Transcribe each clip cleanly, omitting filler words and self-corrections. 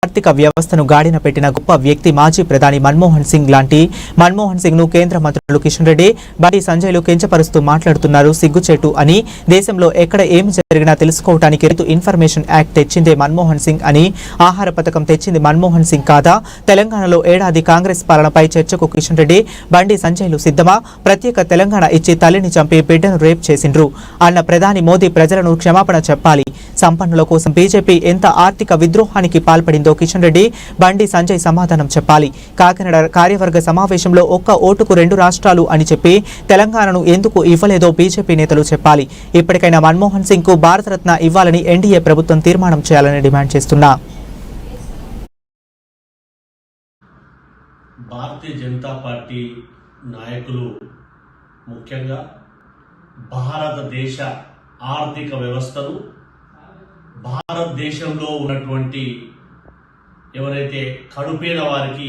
ఆర్థిక వ్యవస్థను గాడిన పెట్టిన గొప్ప వ్యక్తి మాజీ ప్రధాని మన్మోహన్ సింగ్ లాంటి మన్మోహన్ సింగ్ ను కేంద్ర మంత్రులు కిషన్ రెడ్డి, బండి సంజయ్లు కించపరుస్తూ మాట్లాడుతున్నారు. సిగ్గుచేటు అని. దేశంలో ఎక్కడ ఏమి జరిగినా తెలుసుకోవడానికి రైతు ఇన్ఫర్మేషన్ యాక్ట్ తెచ్చిందే మన్మోహన్ సింగ్ అని, ఆహార పథకం తెచ్చింది మన్మోహన్ సింగ్ కాదా? తెలంగాణలో ఏడాది కాంగ్రెస్ పాలనపై చర్చకు కిషన్ రెడ్డి, బండి సంజయ్లు సిద్ధమా? ప్రత్యేక తెలంగాణ ఇచ్చి తల్లిని చంపి బిడ్డను రేప్ చేసిండ్రు అన్న ప్రధాని మోదీ ప్రజలను క్షమాపణ చెప్పాలి. సంపన్నుల కోసం బీజేపీ ఎంత ఆర్థిక విద్రోహానికి పాల్పడిందో కిషన్ రెడ్డి, బండి సంజయ్ సమాధానం చెప్పాలి. కాకినాడ కార్యవర్గ సమావేశంలో ఒక్క ఓటుకు 2 రాష్ట్రాలు అని చెప్పి తెలంగాణను ఎందుకు ఇవ్వలేదో బీజేపీ నేతలు చెప్పాలి. ఇప్పటికైనా మన్మోహన్ సింగ్ కు భారతరత్న ఇవ్వాలని ఎన్డీఏ ప్రభుత్వం తీర్మానం చేయాలని డిమాండ్ చేస్తున్నా. భారతీయ జనతా పార్టీ నాయకులు ముఖ్యంగా భారతదేశ ఆర్థిక వ్యవస్థను, భారతదేశంలో ఉన్నటువంటి ఎవరైతే కడుపేద వారికి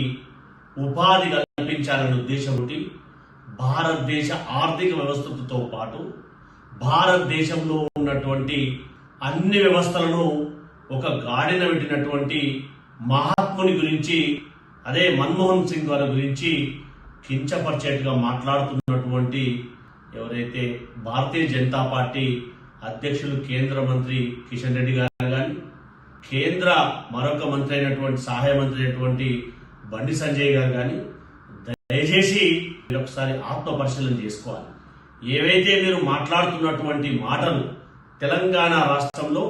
ఉపాధి కల్పించాలనే ఉద్దేశం ఉండి భారతదేశ ఆర్థిక వ్యవస్థతో పాటు భారతదేశంలో ఉన్నటువంటి అన్ని వ్యవస్థలను ఒక గాడిన పెట్టినటువంటి మహాత్ముని గురించి, అదే మన్మోహన్ సింగ్ గారి గురించి కించపరిచేట్టుగా మాట్లాడుతున్నటువంటి ఎవరైతే భారతీయ జనతా పార్టీ అధ్యక్షులు కేంద్ర మంత్రి కిషన్ రెడ్డి గారు కానీ, కేంద్ర మరొక మంత్రి అయినటువంటి సహాయ మంత్రి అయినటువంటి బండి సంజయ్ గారు కానీ దయచేసి మీరు ఒకసారి ఆత్మ పరిశీలన చేసుకోవాలి. ఏవైతే మీరు మాట్లాడుతున్నటువంటి మాటలు తెలంగాణ రాష్ట్రంలో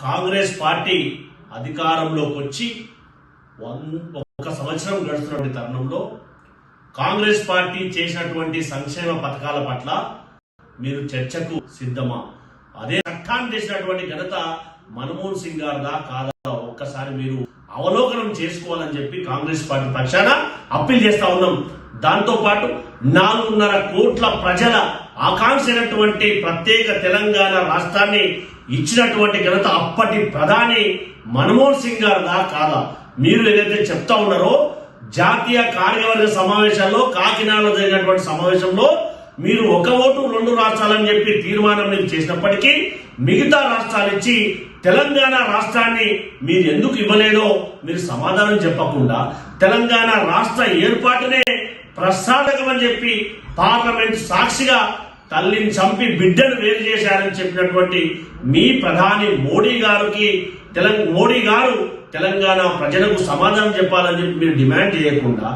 కాంగ్రెస్ పార్టీ అధికారంలోకి వచ్చి 1 సంవత్సరం గడుస్తున్నటువంటి తరుణంలో కాంగ్రెస్ పార్టీ చేసినటువంటి సంక్షేమ పథకాల పట్ల మీరు చర్చకు సిద్ధమా? అదే చట్టాన్ని చేసినటువంటి ఘనత మన్మోహన్ సింగ్ గారిదా కాదా ఒక్కసారి మీరు అవలోకనం చేసుకోవాలని చెప్పి కాంగ్రెస్ పార్టీ పక్షాన అప్పీల్ చేస్తా ఉన్నాం. దాంతో పాటు 4.5 కోట్ల ప్రజల ఆకాంక్ష అయినటువంటి ప్రత్యేక తెలంగాణ రాష్ట్రాన్ని ఇచ్చినటువంటి ఘనత అప్పటి ప్రధాని మన్మోహన్ సింగ్ గారిదా కాదా? మీరు ఏదైతే చెప్తా ఉన్నారో జాతీయ కార్యవర్గ సమావేశాల్లో కాకినాడలో జరిగినటువంటి సమావేశంలో మీరు 1 ఓటు 2 రాష్ట్రాలని చెప్పి తీర్మానం మీరు చేసినప్పటికీ మిగతా రాష్ట్రాలు ఇచ్చి తెలంగాణ రాష్ట్రాన్ని మీరు ఎందుకు ఇవ్వలేదో మీరు సమాధానం చెప్పకుండా తెలంగాణ రాష్ట్ర ఏర్పాటునే ప్రసాదకమని చెప్పి పార్లమెంట్ సాక్షిగా తల్లిని చంపి బిడ్డను వేరు చేశారని చెప్పినటువంటి మీ ప్రధాని మోడీ గారు తెలంగాణ ప్రజలకు సమాధానం చెప్పాలని చెప్పి మీరు డిమాండ్ చేయకుండా